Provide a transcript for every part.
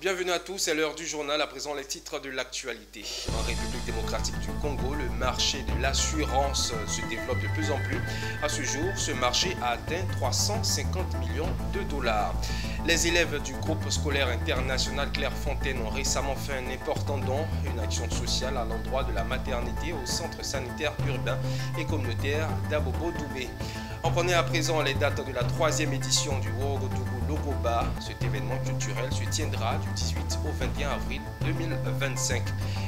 Bienvenue à tous, c'est l'heure du journal. À présent, les titres de l'actualité. En République démocratique du Congo, le marché de l'assurance se développe de plus en plus. À ce jour, ce marché a atteint 350 millions de dollars. Les élèves du groupe scolaire international Clairefontaine ont récemment fait un important don, une action sociale à l'endroit de la maternité au centre sanitaire urbain et communautaire d'Abobo-Doubé. On connaît à présent les dates de la 3e édition du Ouagadougou Logoba. Cet événement culturel se tiendra du 18 au 21 avril 2025.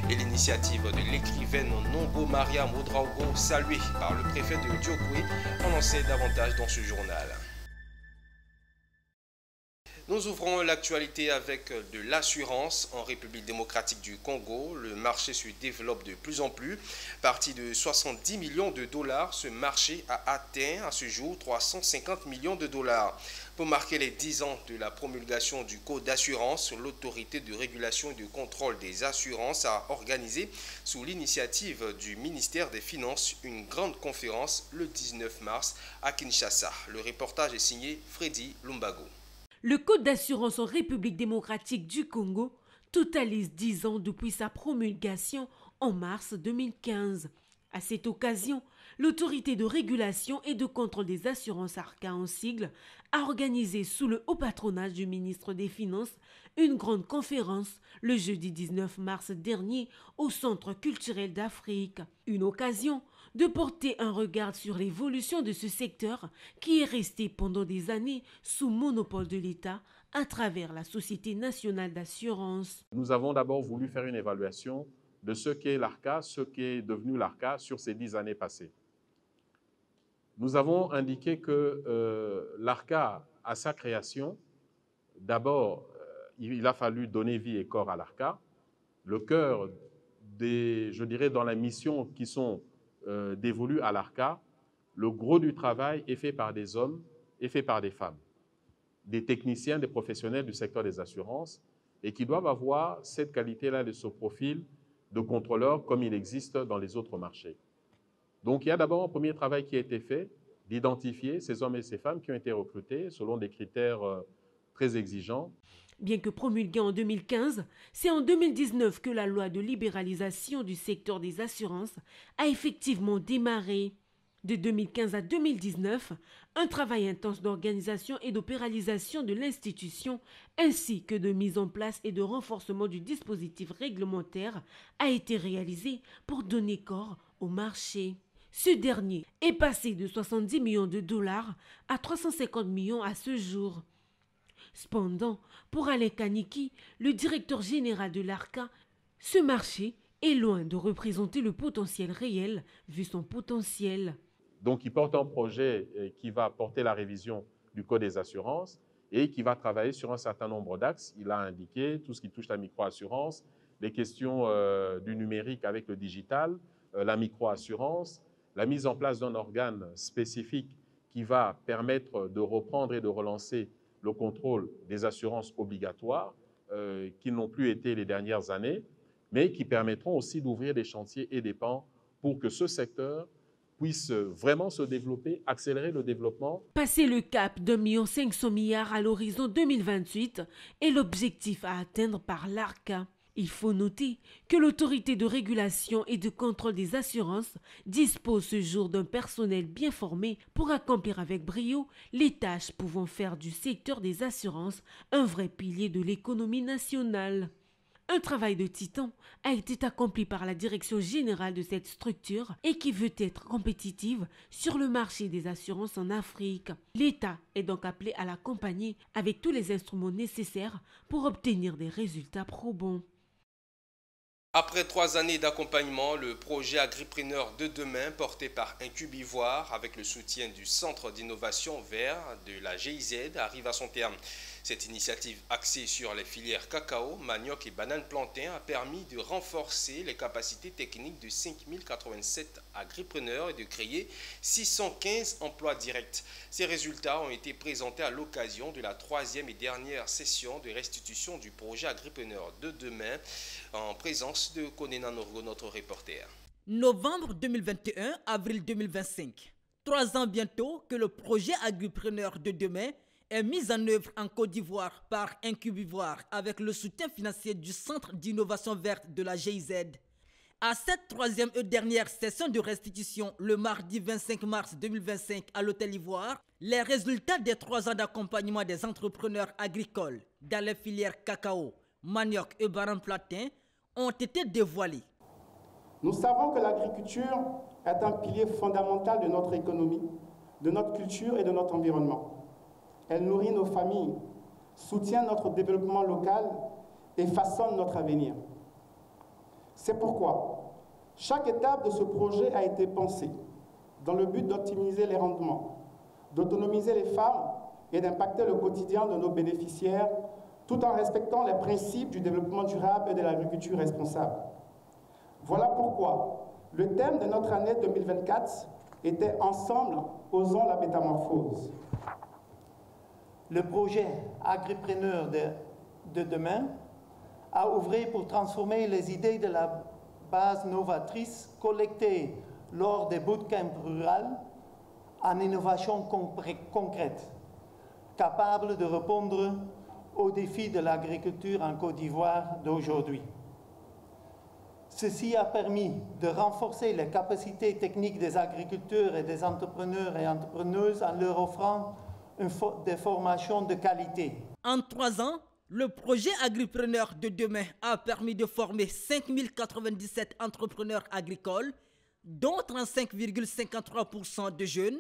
Et l'initiative de l'écrivaine Nongo Maria Modraogo, saluée par le préfet de Diokwe, on en sait davantage dans ce journal. Nous ouvrons l'actualité avec de l'assurance en République démocratique du Congo. Le marché se développe de plus en plus. Parti de 70 millions de dollars, ce marché a atteint à ce jour 350 millions de dollars. Pour marquer les 10 ans de la promulgation du Code d'assurance, l'autorité de régulation et de contrôle des assurances a organisé, sous l'initiative du ministère des Finances, une grande conférence le 19 mars à Kinshasa. Le reportage est signé Freddy Lumbago. Le Code d'assurance en République démocratique du Congo totalise 10 ans depuis sa promulgation en mars 2015. À cette occasion, l'autorité de régulation et de contrôle des assurances ARCA en sigle a organisé sous le haut patronage du ministre des Finances une grande conférence le jeudi 19 mars dernier au Centre culturel d'Afrique. Une occasion de porter un regard sur l'évolution de ce secteur qui est resté pendant des années sous monopole de l'État à travers la Société nationale d'assurance. Nous avons d'abord voulu faire une évaluation de ce qu'est l'ARCA, ce qui est devenu l'ARCA sur ces 10 années passées. Nous avons indiqué que l'ARCA, à sa création, d'abord, il a fallu donner vie et corps à l'ARCA. Le cœur je dirais, dans la mission qui sont dévolues à l'ARCA, le gros du travail est fait par des hommes et fait par des femmes, des techniciens, des professionnels du secteur des assurances, et qui doivent avoir cette qualité-là de ce profil de contrôleur comme il existe dans les autres marchés. Donc, il y a d'abord un premier travail qui a été fait, d'identifier ces hommes et ces femmes qui ont été recrutés selon des critères très exigeants. Bien que promulguée en 2015, c'est en 2019 que la loi de libéralisation du secteur des assurances a effectivement démarré. De 2015 à 2019, un travail intense d'organisation et d'opéralisation de l'institution, ainsi que de mise en place et de renforcement du dispositif réglementaire, a été réalisé pour donner corps au marché. Ce dernier est passé de 70 millions de dollars à 350 millions à ce jour. Cependant, pour Alain Kaniki, le directeur général de l'ARCA, ce marché est loin de représenter le potentiel réel vu son potentiel. Donc, il porte un projet qui va porter la révision du Code des assurances et qui va travailler sur un certain nombre d'axes. Il a indiqué tout ce qui touche la microassurance, les questions du numérique avec le digital, la microassurance, la mise en place d'un organe spécifique qui va permettre de reprendre et de relancer le contrôle des assurances obligatoires qui n'ont plus été les dernières années, mais qui permettront aussi d'ouvrir des chantiers et des pans pour que ce secteur puisse vraiment se développer, accélérer le développement. Passer le cap d'1,5 milliard à l'horizon 2028 est l'objectif à atteindre par l'ARCA. Il faut noter que l'autorité de régulation et de contrôle des assurances dispose ce jour d'un personnel bien formé pour accomplir avec brio les tâches pouvant faire du secteur des assurances un vrai pilier de l'économie nationale. Un travail de titan a été accompli par la direction générale de cette structure et qui veut être compétitive sur le marché des assurances en Afrique. L'État est donc appelé à l'accompagner avec tous les instruments nécessaires pour obtenir des résultats probants. Après 3 années d'accompagnement, le projet Agripreneur de demain, porté par Incubivoire avec le soutien du Centre d'innovation vert de la GIZ, arrive à son terme. Cette initiative axée sur les filières cacao, manioc et banane plantain a permis de renforcer les capacités techniques de 5087 agripreneurs et de créer 615 emplois directs. Ces résultats ont été présentés à l'occasion de la 3e et dernière session de restitution du projet Agripreneur de demain en présence de Konena Norgo, notre reporter. Novembre 2021, avril 2025. 3 ans bientôt que le projet Agripreneur de demain est mise en œuvre en Côte d'Ivoire par Incubivoire avec le soutien financier du Centre d'innovation verte de la GIZ. À cette troisième et dernière session de restitution, le mardi 25 mars 2025 à l'Hôtel Ivoire, les résultats des 3 ans d'accompagnement des entrepreneurs agricoles dans les filières cacao, manioc et baran-plantain ont été dévoilés. Nous savons que l'agriculture est un pilier fondamental de notre économie, de notre culture et de notre environnement. Elle nourrit nos familles, soutient notre développement local et façonne notre avenir. C'est pourquoi chaque étape de ce projet a été pensée dans le but d'optimiser les rendements, d'autonomiser les femmes et d'impacter le quotidien de nos bénéficiaires tout en respectant les principes du développement durable et de l'agriculture responsable. Voilà pourquoi le thème de notre année 2024 était « Ensemble, osons la métamorphose ». Le projet Agripreneur de demain a œuvré pour transformer les idées de la base novatrice collectées lors des bootcamps ruraux en innovations concrètes, capables de répondre aux défis de l'agriculture en Côte d'Ivoire d'aujourd'hui. Ceci a permis de renforcer les capacités techniques des agriculteurs et des entrepreneurs et entrepreneuses en leur offrant des formations de qualité. En 3 ans, le projet Agripreneur de demain a permis de former 5097 entrepreneurs agricoles, dont 35,53% de jeunes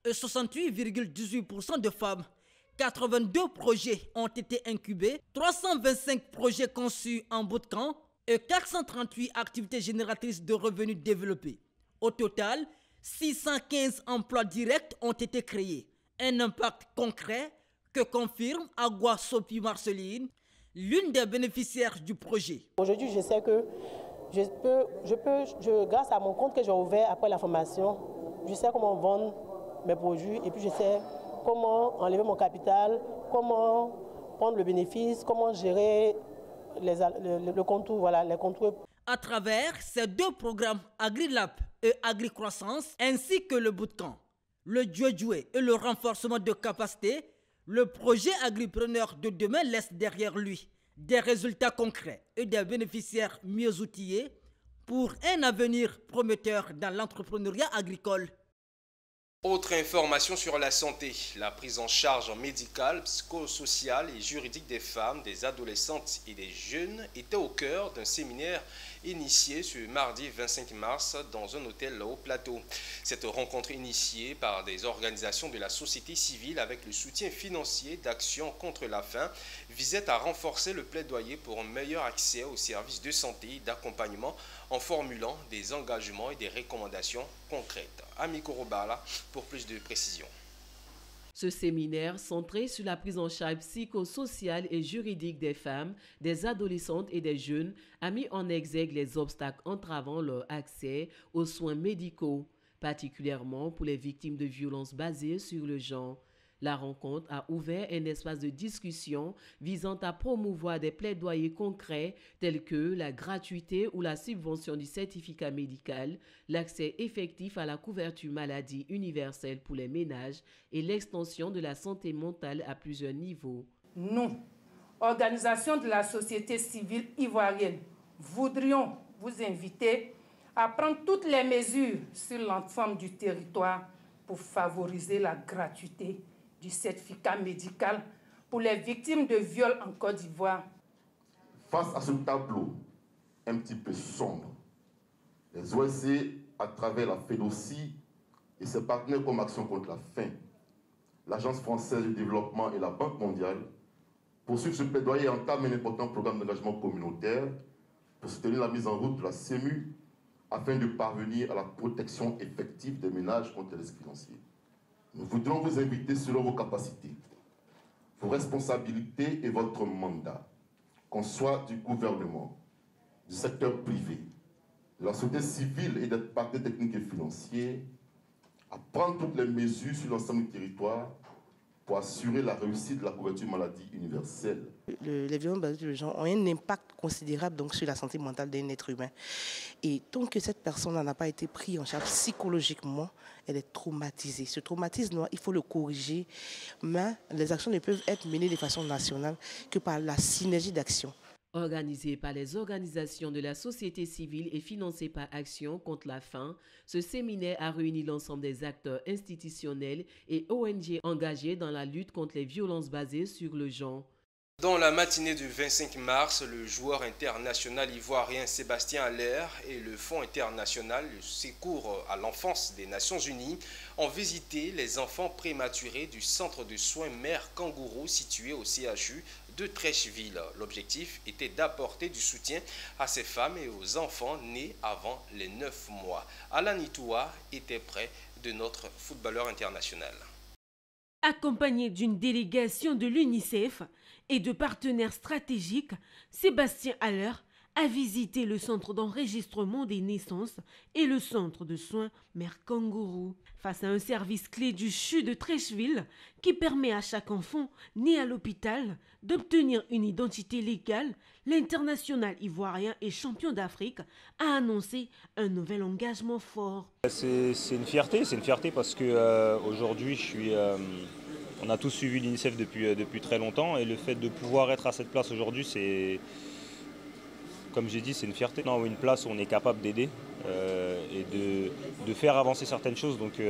et 68,18% de femmes. 82 projets ont été incubés, 325 projets conçus en bootcamp et 438 activités génératrices de revenus développées. Au total, 615 emplois directs ont été créés. Un impact concret que confirme Agua Sopi Marceline, l'une des bénéficiaires du projet. Aujourd'hui, je sais que grâce à mon compte que j'ai ouvert après la formation, je sais comment vendre mes produits et puis je sais comment enlever mon capital, comment prendre le bénéfice, comment gérer le contour, voilà, les contours. À travers ces 2 programmes AgriLab et AgriCroissance, ainsi que le bootcamp, le Djoué et le renforcement de capacités, le projet Agripreneur de demain laisse derrière lui des résultats concrets et des bénéficiaires mieux outillés pour un avenir prometteur dans l'entrepreneuriat agricole. Autre information sur la santé, la prise en charge médicale, psychosociale et juridique des femmes, des adolescentes et des jeunes était au cœur d'un séminaire initié ce mardi 25 mars dans un hôtel au Plateau. Cette rencontre initiée par des organisations de la société civile avec le soutien financier d'Action contre la faim visait à renforcer le plaidoyer pour un meilleur accès aux services de santé et d'accompagnement en formulant des engagements et des recommandations concrètes. Ami Korobala pour plus de précisions. Ce séminaire, centré sur la prise en charge psychosociale et juridique des femmes, des adolescentes et des jeunes, a mis en exergue les obstacles entravant leur accès aux soins médicaux, particulièrement pour les victimes de violences basées sur le genre. La rencontre a ouvert un espace de discussion visant à promouvoir des plaidoyers concrets tels que la gratuité ou la subvention du certificat médical, l'accès effectif à la couverture maladie universelle pour les ménages et l'extension de la santé mentale à plusieurs niveaux. Nous, organisation de la société civile ivoirienne, voudrions vous inviter à prendre toutes les mesures sur l'ensemble du territoire pour favoriser la gratuité du certificat médical pour les victimes de viols en Côte d'Ivoire. Face à ce tableau un petit peu sombre, les OSC, à travers la FEDOCI et ses partenaires comme Action contre la faim, l'Agence française du développement et la Banque mondiale, poursuivent ce plaidoyer et entament un important programme d'engagement communautaire pour soutenir la mise en route de la CEMU afin de parvenir à la protection effective des ménages contre les risques financiers. Nous voudrions vous inviter selon vos capacités, vos responsabilités et votre mandat, qu'on soit du gouvernement, du secteur privé, de la société civile et des partenaires techniques et financiers, à prendre toutes les mesures sur l'ensemble du territoire pour assurer la réussite de la couverture maladie universelle. Les violences basées sur le genre ont un impact considérable donc, sur la santé mentale d'un être humain. Et tant que cette personne n'a pas été prise en charge psychologiquement, elle est traumatisée. Ce traumatisme, il faut le corriger, mais les actions ne peuvent être menées de façon nationale que par la synergie d'action. Organisé par les organisations de la société civile et financé par Action contre la faim, ce séminaire a réuni l'ensemble des acteurs institutionnels et ONG engagés dans la lutte contre les violences basées sur le genre. Dans la matinée du 25 mars, le joueur international ivoirien Sébastien Haller et le Fonds international du Secours à l'enfance des Nations Unies ont visité les enfants prématurés du centre de soins Mère Kangourou situé au CHU de Treichville. L'objectif était d'apporter du soutien à ces femmes et aux enfants nés avant les 9 mois. Alain Itoua était près de notre footballeur international. Accompagné d'une délégation de l'UNICEF et de partenaires stratégiques, Sébastien Haller a visité le centre d'enregistrement des naissances et le centre de soins Mère Kangourou. Face à un service clé du CHU de Treichville qui permet à chaque enfant né à l'hôpital d'obtenir une identité légale, l'international ivoirien et champion d'Afrique a annoncé un nouvel engagement fort. C'est une fierté parce que aujourd'hui on a tous suivi l'UNICEF depuis très longtemps et le fait de pouvoir être à cette place aujourd'hui, c'est, comme j'ai dit, c'est une fierté. Non, une place où on est capable d'aider et de faire avancer certaines choses, donc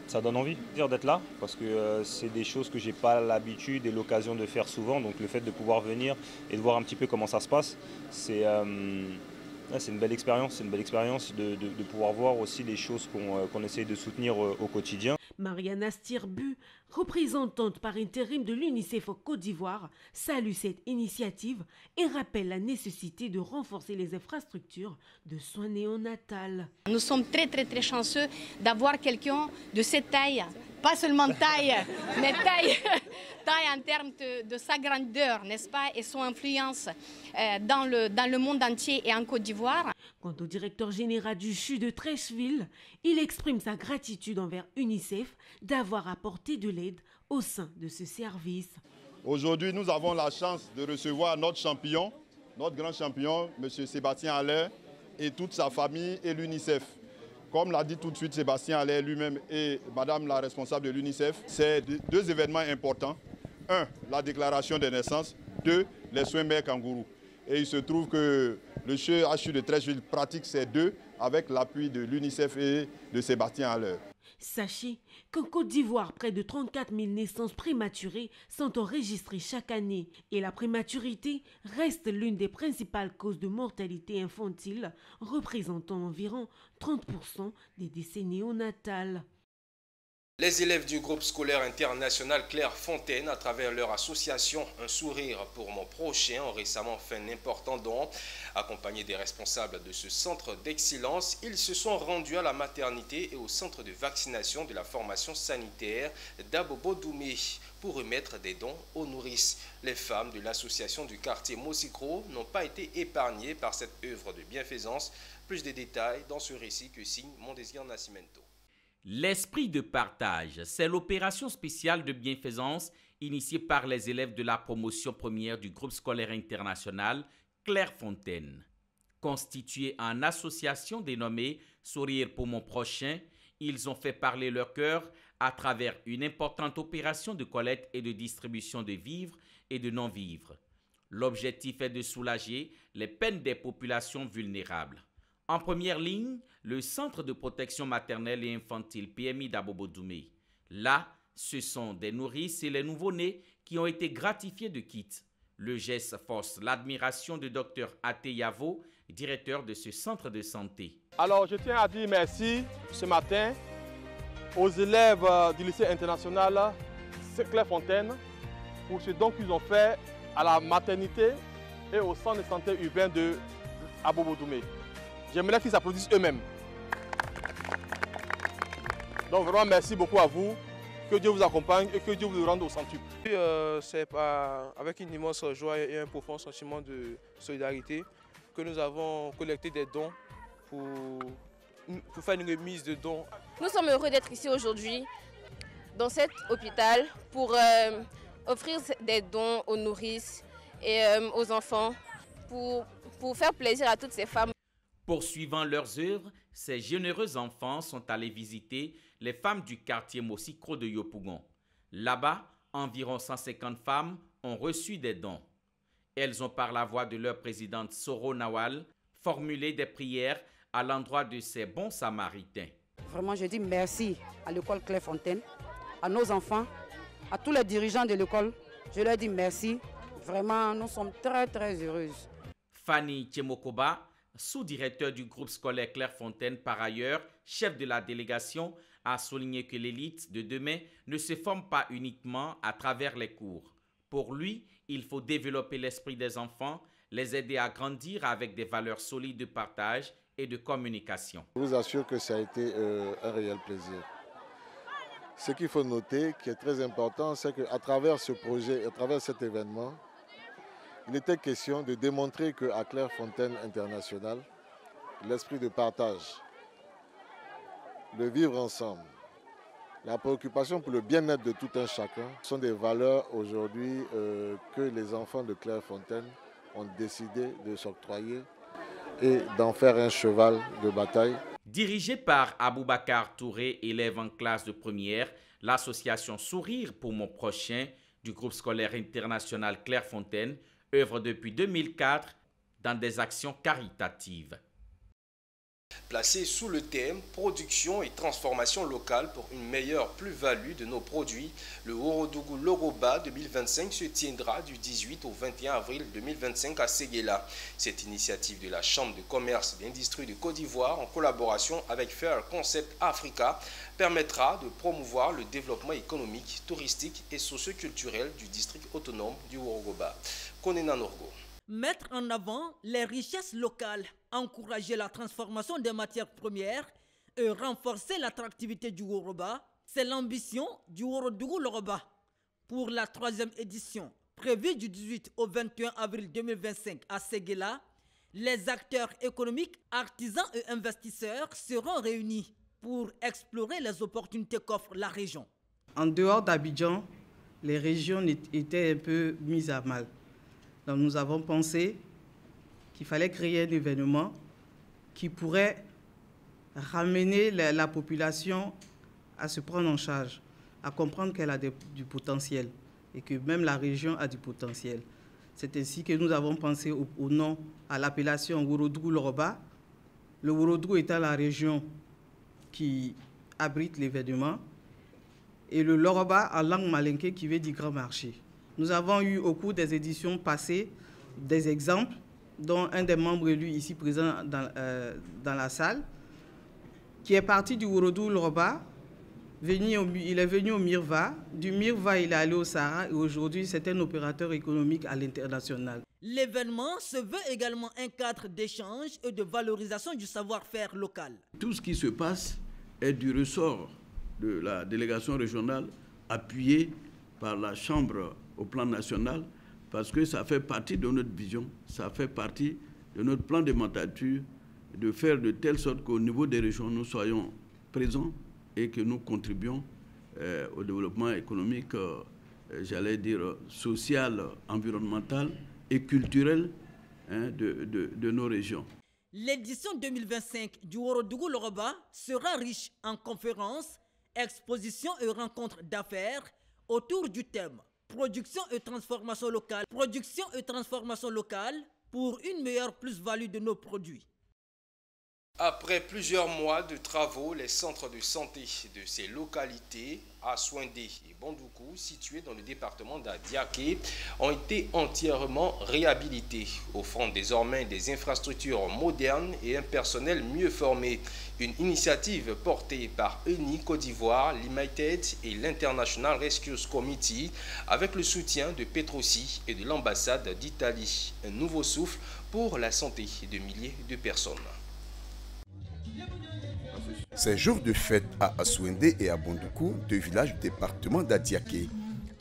ça donne envie d'être là parce que c'est des choses que j'ai pas l'habitude et l'occasion de faire souvent, donc le fait de pouvoir venir et de voir un petit peu comment ça se passe, c'est une belle expérience, de pouvoir voir aussi les choses qu'on essaie de soutenir au quotidien. Mariana Stirbu, représentante par intérim de l'UNICEF au Côte d'Ivoire, salue cette initiative et rappelle la nécessité de renforcer les infrastructures de soins néonatales. Nous sommes très chanceux d'avoir quelqu'un de cette taille, pas seulement taille, mais taille en termes de sa grandeur, n'est-ce pas, et son influence dans le monde entier et en Côte d'Ivoire. Quant au directeur général du CHU de Treichville, il exprime sa gratitude envers UNICEF d'avoir apporté de l'aide au sein de ce service. Aujourd'hui, nous avons la chance de recevoir notre champion, notre grand champion, M. Sébastien Haller, et toute sa famille et l'UNICEF. Comme l'a dit tout de suite Sébastien Haller lui-même et Madame la responsable de l'UNICEF, c'est deux événements importants. 1, la déclaration des naissances. 2, les soins Mère Kangourou. Et il se trouve que le CHU de Treichville pratique ces deux avec l'appui de l'UNICEF et de Sébastien Haller. Sachez qu'en Côte d'Ivoire, près de 34 000 naissances prématurées sont enregistrées chaque année et la prématurité reste l'une des principales causes de mortalité infantile, représentant environ 30% des décès néonatals. Les élèves du groupe scolaire international Clairefontaine, à travers leur association Un sourire pour mon prochain, ont récemment fait un important don. Accompagnés des responsables de ce centre d'excellence, ils se sont rendus à la maternité et au centre de vaccination de la formation sanitaire d'Abobo-Doumé pour remettre des dons aux nourrices. Les femmes de l'association du quartier Mosikro n'ont pas été épargnées par cette œuvre de bienfaisance. Plus de détails dans ce récit que signe Mondésir Nascimento. L'esprit de partage, c'est l'opération spéciale de bienfaisance initiée par les élèves de la promotion première du groupe scolaire international Clairefontaine. Constitués en association dénommée Sourire pour mon prochain, ils ont fait parler leur cœur à travers une importante opération de collecte et de distribution de vivres et de non-vivres. L'objectif est de soulager les peines des populations vulnérables. En première ligne, le Centre de protection maternelle et infantile PMI d'Abobo-Doumé. Là, ce sont des nourrices et les nouveau-nés qui ont été gratifiés de kits. Le geste force l'admiration de Dr Até Yavo, directeur de ce centre de santé. Alors, je tiens à dire merci ce matin aux élèves du lycée international Clairefontaine pour ce don qu'ils ont fait à la maternité et au centre de santé urbain de Abobo-Doumé. J'aimerais qu'ils s'applaudissent eux-mêmes. Donc vraiment merci beaucoup à vous, que Dieu vous accompagne et que Dieu vous rende au centuple. C'est avec une immense joie et un profond sentiment de solidarité que nous avons collecté des dons pour faire une remise de dons. Nous sommes heureux d'être ici aujourd'hui, dans cet hôpital pour offrir des dons aux nourrices et aux enfants pour faire plaisir à toutes ces femmes. Poursuivant leurs œuvres, ces généreux enfants sont allés visiter les femmes du quartier Mosikro de Yopougon. Là-bas, environ 150 femmes ont reçu des dons. Elles ont, par la voix de leur présidente Soro Nawal, formulé des prières à l'endroit de ces bons samaritains. Vraiment, je dis merci à l'école Clairefontaine, à nos enfants, à tous les dirigeants de l'école. Je leur dis merci. Vraiment, nous sommes très, très heureuses. Fanny Tchemokoba, sous-directeur du groupe scolaire Clairefontaine, par ailleurs chef de la délégation, a souligné que l'élite de demain ne se forme pas uniquement à travers les cours. Pour lui, il faut développer l'esprit des enfants, les aider à grandir avec des valeurs solides de partage et de communication. Je vous assure que ça a été un réel plaisir. Ce qu'il faut noter, qui est très important, c'est qu'à travers ce projet, à travers cet événement, il était question de démontrer qu'à Clairefontaine International, l'esprit de partage, de vivre ensemble, la préoccupation pour le bien-être de tout un chacun sont des valeurs aujourd'hui que les enfants de Clairefontaine ont décidé de s'octroyer et d'en faire un cheval de bataille. Dirigé par Aboubakar Touré, élève en classe de première, l'association Sourire pour mon prochain du groupe scolaire international Clairefontaine œuvre depuis 2004 dans des actions caritatives. Placé sous le thème « Production et transformation locale pour une meilleure plus-value de nos produits », le Ourodougou Loroba 2025 se tiendra du 18 au 21 avril 2025 à Séguéla. Cette initiative de la Chambre de commerce et d'industrie de Côte d'Ivoire en collaboration avec Fair Concept Africa permettra de promouvoir le développement économique, touristique et socio-culturel du district autonome du Ourogoba. Konena Norgo. Mettre en avant les richesses locales, encourager la transformation des matières premières et renforcer l'attractivité du Ouroba, c'est l'ambition du Ourodougou Loroba. Pour la 3e édition, prévue du 18 au 21 avril 2025 à Séguéla, les acteurs économiques, artisans et investisseurs seront réunis pour explorer les opportunités qu'offre la région. En dehors d'Abidjan, les régions étaient un peu mises à mal. Donc nous avons pensé qu'il fallait créer un événement qui pourrait ramener la population à se prendre en charge, à comprendre qu'elle a du potentiel et que même la région a du potentiel. C'est ainsi que nous avons pensé au nom, à l'appellation Ourodougou Loroba. Le Ourodougou étant la région qui abrite l'événement et le Loroba en langue malinké qui veut dire grand marché. Nous avons eu au cours des éditions passées des exemples, dont un des membres élus ici présent dans la salle, qui est parti du Ourodougou Loroba, il est venu au Mirva, du Mirva il est allé au Sahara et aujourd'hui c'est un opérateur économique à l'international. L'événement se veut également un cadre d'échange et de valorisation du savoir-faire local. Tout ce qui se passe est du ressort de la délégation régionale appuyée par la Chambre au plan national, parce que ça fait partie de notre vision, ça fait partie de notre plan de mandature, de faire de telle sorte qu'au niveau des régions, nous soyons présents et que nous contribuions au développement économique, j'allais dire social, environnemental et culturel de nos régions. L'édition 2025 du Ourodougou Loroba sera riche en conférences, expositions et rencontres d'affaires autour du thème production et transformation locale pour une meilleure plus-value de nos produits. Après plusieurs mois de travaux, les centres de santé de ces localités, Assouindé et Bandoukou, situés dans le département d'Adiaké, ont été entièrement réhabilités, offrant désormais des infrastructures modernes et un personnel mieux formé. Une initiative portée par ENI Côte d'Ivoire, Limited et l'International Rescue Committee, avec le soutien de Petrosi et de l'ambassade d'Italie. Un nouveau souffle pour la santé de milliers de personnes. Ces jours de fête à Assouindé et à Bandoukou, deux villages du département d'Adiaké.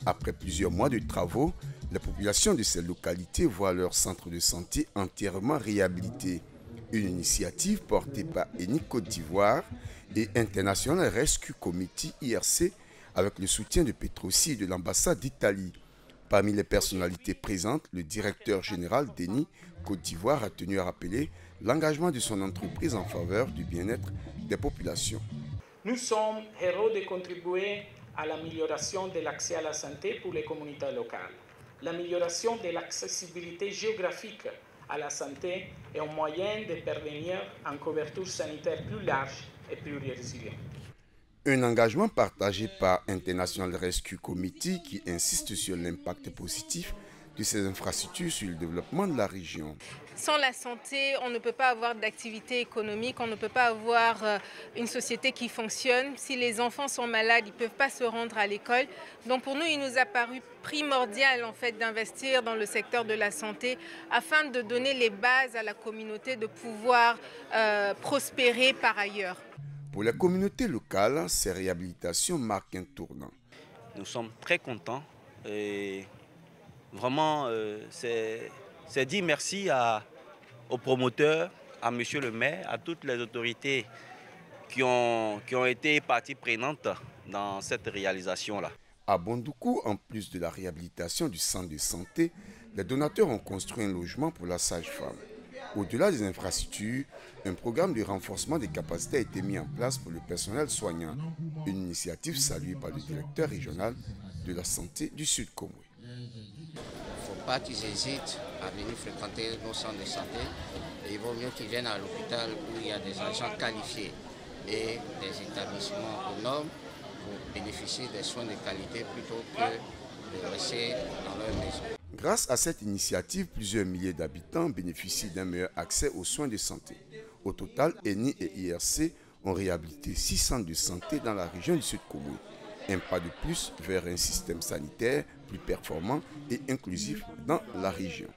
Après plusieurs mois de travaux, la population de ces localités voit leur centre de santé entièrement réhabilité. Une initiative portée par ENI Côte d'Ivoire et International Rescue Committee IRC avec le soutien de Petrosi et de l'ambassade d'Italie. Parmi les personnalités présentes, le directeur général d'ENI Côte d'Ivoire a tenu à rappeler l'engagement de son entreprise en faveur du bien-être des populations. Nous sommes heureux de contribuer à l'amélioration de l'accès à la santé pour les communautés locales. L'amélioration de l'accessibilité géographique à la santé est un moyen de parvenir à une couverture sanitaire plus large et plus résiliente. Un engagement partagé par International Rescue Committee qui insiste sur l'impact positif de ces infrastructures sur le développement de la région. Sans la santé, on ne peut pas avoir d'activité économique, on ne peut pas avoir une société qui fonctionne. Si les enfants sont malades, ils ne peuvent pas se rendre à l'école. Donc pour nous, il nous a paru primordial en fait, d'investir dans le secteur de la santé afin de donner les bases à la communauté de pouvoir prospérer par ailleurs. Pour la communauté locale, ces réhabilitations marquent un tournant. Nous sommes très contents et vraiment c'est dire merci aux promoteurs, à monsieur le maire, à toutes les autorités qui ont été partie prenante dans cette réalisation-là. À Bondoukou, en plus de la réhabilitation du centre de santé, les donateurs ont construit un logement pour la sage-femme. Au-delà des infrastructures, un programme de renforcement des capacités a été mis en place pour le personnel soignant. Une initiative saluée par le directeur régional de la santé du Sud Komwe. Il ne faut pas qu'ils hésitent à venir fréquenter nos centres de santé. Et il vaut mieux qu'ils viennent à l'hôpital où il y a des agents qualifiés et des établissements aux normes pour bénéficier des soins de qualité plutôt que de rester dans leur maison. Grâce à cette initiative, plusieurs milliers d'habitants bénéficient d'un meilleur accès aux soins de santé. Au total, ENI et IRC ont réhabilité 6 centres de santé dans la région du Sud Komwe. Un pas de plus vers un système sanitaire plus performant et inclusif dans la région.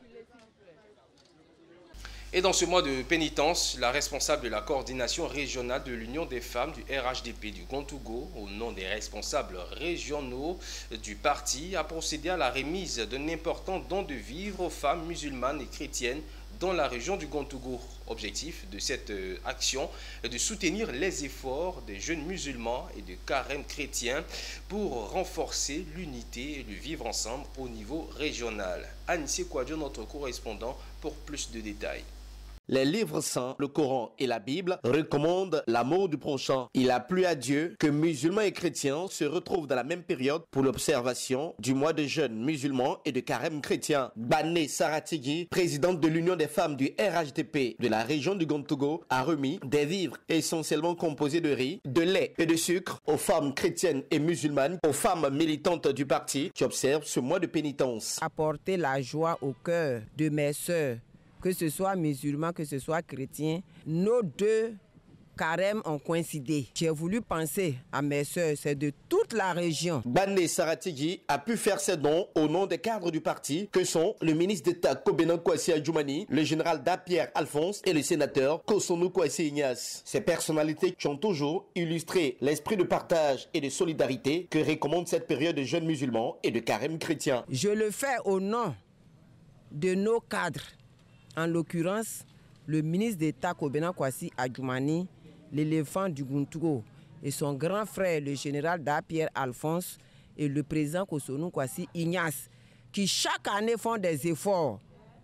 Et dans ce mois de pénitence, la responsable de la coordination régionale de l'Union des femmes du RHDP du Gontougo, au nom des responsables régionaux du parti, a procédé à la remise d'un important don de vivres aux femmes musulmanes et chrétiennes dans la région du Gontougo. Objectif de cette action est de soutenir les efforts des jeunes musulmans et de carême chrétiens pour renforcer l'unité et le vivre ensemble au niveau régional. Anissé Kouadio, notre correspondant, pour plus de détails. Les livres saints, le Coran et la Bible recommandent l'amour du prochain. Il a plu à Dieu que musulmans et chrétiens se retrouvent dans la même période pour l'observation du mois de jeûne musulman et de carême chrétien. Bané Saratigui, présidente de l'Union des femmes du RHDP de la région du Gontougo, a remis des vivres essentiellement composés de riz, de lait et de sucre aux femmes chrétiennes et musulmanes, aux femmes militantes du parti qui observent ce mois de pénitence. Apporter la joie au cœur de mes sœurs, que ce soit musulman, que ce soit chrétien, nos deux carèmes ont coïncidé. J'ai voulu penser à mes sœurs, c'est de toute la région. Bané Saratigui a pu faire ses dons au nom des cadres du parti que sont le ministre d'État Kobena Kwasi Adjoumani, le général Dapierre Alphonse et le sénateur Kosonou Kwasi Ignace. Ces personnalités qui ont toujours illustré l'esprit de partage et de solidarité que recommande cette période de jeûne musulman et de carême chrétien. Je le fais au nom de nos cadres. En l'occurrence, le ministre d'État Kobena Kwasi Adjoumani, l'éléphant du Gontougo, et son grand frère, le général Dapierre Alphonse, et le président Kosonou Kwasi Ignace, qui chaque année font des efforts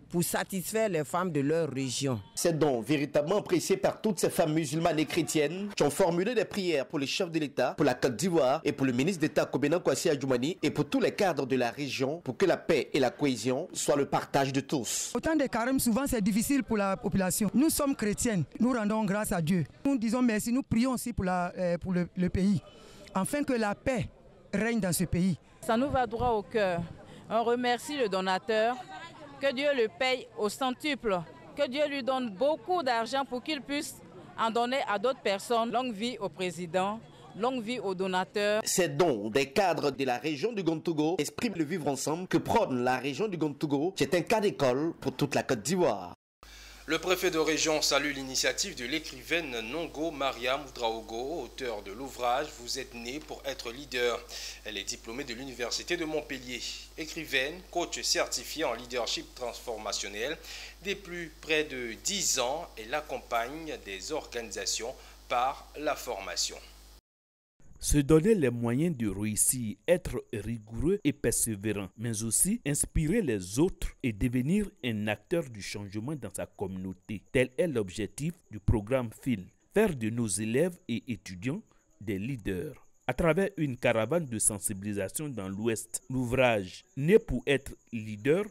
pour satisfaire les femmes de leur région. C'est donc véritablement apprécié par toutes ces femmes musulmanes et chrétiennes qui ont formulé des prières pour les chefs de l'État, pour la Côte d'Ivoire et pour le ministre d'État Kobena Kwasi Adjoumani et pour tous les cadres de la région pour que la paix et la cohésion soient le partage de tous. Au temps des carêmes, souvent c'est difficile pour la population. Nous sommes chrétiennes, nous rendons grâce à Dieu. Nous disons merci, nous prions aussi pour le pays, afin que la paix règne dans ce pays. Ça nous va droit au cœur. On remercie le donateur. Que Dieu le paye au centuple, que Dieu lui donne beaucoup d'argent pour qu'il puisse en donner à d'autres personnes. Longue vie au président, longue vie aux donateurs. Ces dons des cadres de la région du Gontougo expriment le vivre ensemble que prône la région du Gontougo. C'est un cas d'école pour toute la Côte d'Ivoire. Le préfet de région salue l'initiative de l'écrivaine Nongo Mariam Oudraogo, auteur de l'ouvrage « Vous êtes né pour être leader ». Elle est diplômée de l'Université de Montpellier. Écrivaine, coach certifiée en leadership transformationnel, depuis près de 10 ans, elle accompagne des organisations par la formation. Se donner les moyens de réussir, être rigoureux et persévérant, mais aussi inspirer les autres et devenir un acteur du changement dans sa communauté. Tel est l'objectif du programme FIL. Faire de nos élèves et étudiants des leaders. À travers une caravane de sensibilisation dans l'Ouest, l'ouvrage Né pour être leader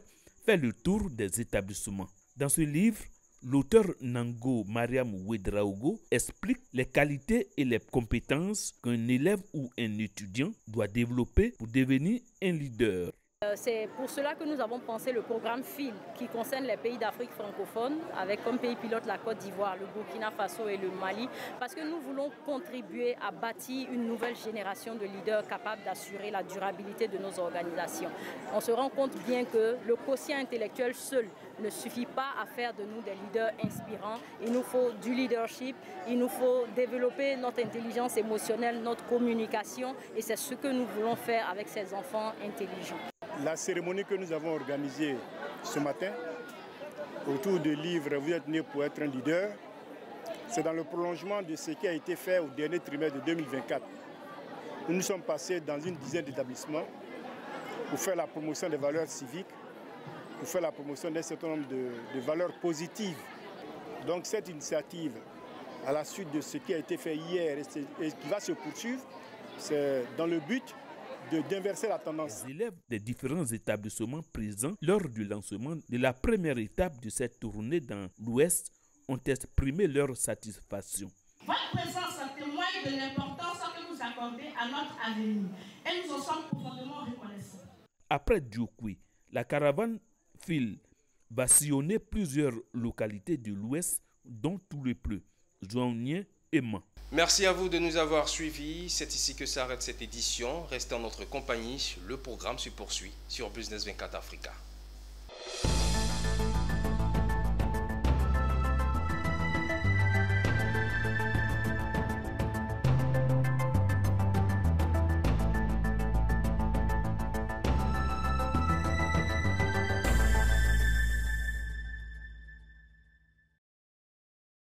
fait le tour des établissements. Dans ce livre, l'auteur Nango Mariam Ouedraogo explique les qualités et les compétences qu'un élève ou un étudiant doit développer pour devenir un leader. C'est pour cela que nous avons pensé le programme FIL qui concerne les pays d'Afrique francophone avec comme pays pilote la Côte d'Ivoire, le Burkina Faso et le Mali parce que nous voulons contribuer à bâtir une nouvelle génération de leaders capables d'assurer la durabilité de nos organisations. On se rend compte bien que le quotient intellectuel seul ne suffit pas à faire de nous des leaders inspirants. Il nous faut du leadership, il nous faut développer notre intelligence émotionnelle, notre communication et c'est ce que nous voulons faire avec ces enfants intelligents. La cérémonie que nous avons organisée ce matin autour du livre « Vous êtes né pour être un leader », c'est dans le prolongement de ce qui a été fait au dernier trimestre de 2024. Nous sommes passés dans une dizaine d'établissements pour faire la promotion des valeurs civiques, pour faire la promotion d'un certain nombre de valeurs positives. Donc cette initiative, à la suite de ce qui a été fait hier et qui va se poursuivre, c'est dans le but d'inverser la tendance. Les élèves des différents établissements présents lors du lancement de la première étape de cette tournée dans l'Ouest ont exprimé leur satisfaction. Votre présence témoigne de l'importance que vous accordez à notre avenir et nous en sommes profondément reconnaissants. Après Dioukwi, la caravane FIL va sillonner plusieurs localités de l'Ouest dont Toulepleu, Zouaounien et Man. Merci à vous de nous avoir suivis. C'est ici que s'arrête cette édition. Restez en notre compagnie. Le programme se poursuit sur Business 24 Africa.